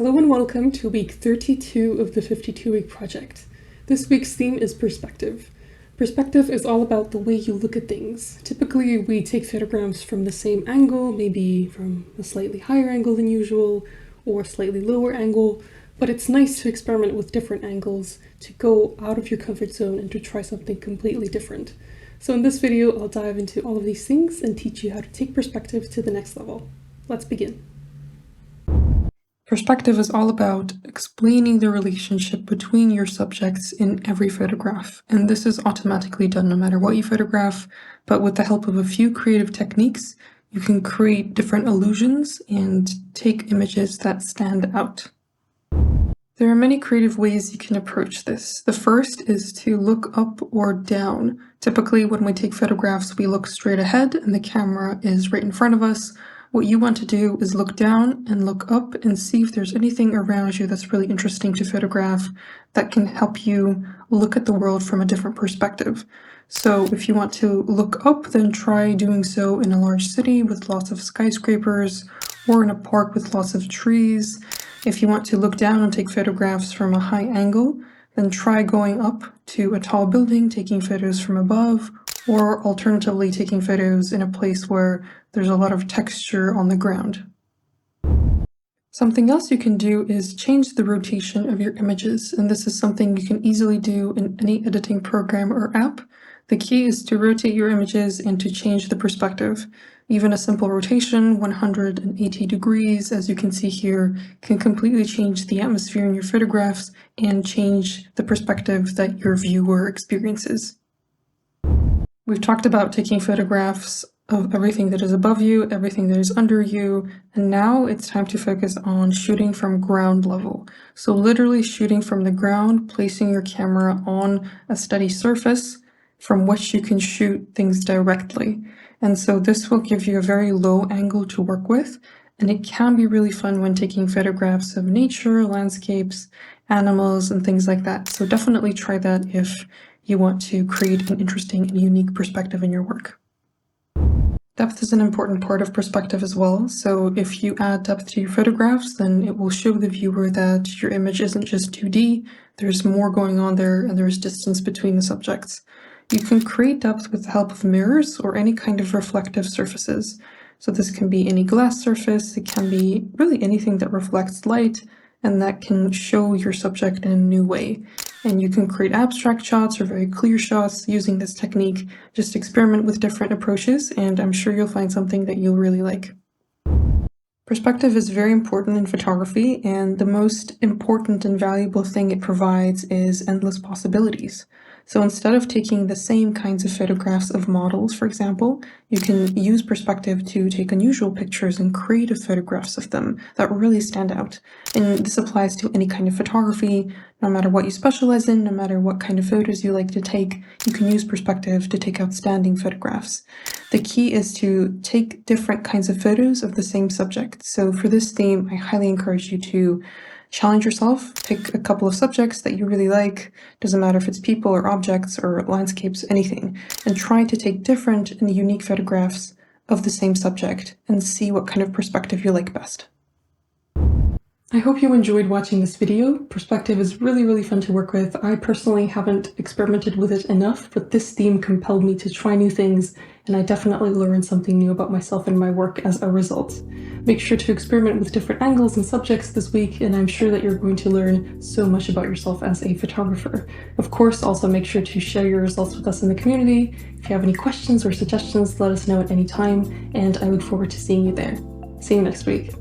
Hello and welcome to week 32 of the 52-week project. This week's theme is perspective. Perspective is all about the way you look at things. Typically, we take photographs from the same angle, maybe from a slightly higher angle than usual, or a slightly lower angle, but it's nice to experiment with different angles, to go out of your comfort zone and to try something completely different. So in this video, I'll dive into all of these things and teach you how to take perspective to the next level. Let's begin. Perspective is all about explaining the relationship between your subjects in every photograph, and this is automatically done no matter what you photograph, but with the help of a few creative techniques, you can create different illusions and take images that stand out. There are many creative ways you can approach this. The first is to look up or down. Typically, when we take photographs, we look straight ahead and the camera is right in front of us. What you want to do is look down and look up and see if there's anything around you that's really interesting to photograph that can help you look at the world from a different perspective. So if you want to look up, then try doing so in a large city with lots of skyscrapers or in a park with lots of trees. If you want to look down and take photographs from a high angle, then try going up to a tall building, taking photos from above, or alternatively taking photos in a place where there's a lot of texture on the ground. Something else you can do is change the rotation of your images, and this is something you can easily do in any editing program or app. The key is to rotate your images and to change the perspective. Even a simple rotation, 180 degrees, as you can see here, can completely change the atmosphere in your photographs and change the perspective that your viewer experiences. We've talked about taking photographs of everything that is above you, everything that is under you, and now it's time to focus on shooting from ground level. So literally shooting from the ground, placing your camera on a steady surface from which you can shoot things directly. And so this will give you a very low angle to work with, and it can be really fun when taking photographs of nature, landscapes, animals, and things like that. So definitely try that if you want to create an interesting and unique perspective in your work. Depth is an important part of perspective as well, so if you add depth to your photographs, then it will show the viewer that your image isn't just 2D, there's more going on there and there's distance between the subjects. You can create depth with the help of mirrors or any kind of reflective surfaces. So this can be any glass surface, it can be really anything that reflects light and that can show your subject in a new way. And you can create abstract shots or very clear shots using this technique. Just experiment with different approaches and I'm sure you'll find something that you'll really like. Perspective is very important in photography, and the most important and valuable thing it provides is endless possibilities. So instead of taking the same kinds of photographs of models, for example, you can use perspective to take unusual pictures and creative photographs of them that really stand out. And this applies to any kind of photography, no matter what you specialize in, no matter what kind of photos you like to take, you can use perspective to take outstanding photographs. The key is to take different kinds of photos of the same subject. So for this theme, I highly encourage you to challenge yourself, pick a couple of subjects that you really like, doesn't matter if it's people or objects or landscapes, anything, and try to take different and unique photographs of the same subject and see what kind of perspective you like best. I hope you enjoyed watching this video. Perspective is really fun to work with. I personally haven't experimented with it enough, but this theme compelled me to try new things, and I definitely learned something new about myself and my work as a result. Make sure to experiment with different angles and subjects this week, and I'm sure that you're going to learn so much about yourself as a photographer. Of course, also make sure to share your results with us in the community. If you have any questions or suggestions, let us know at any time, and I look forward to seeing you there. See you next week.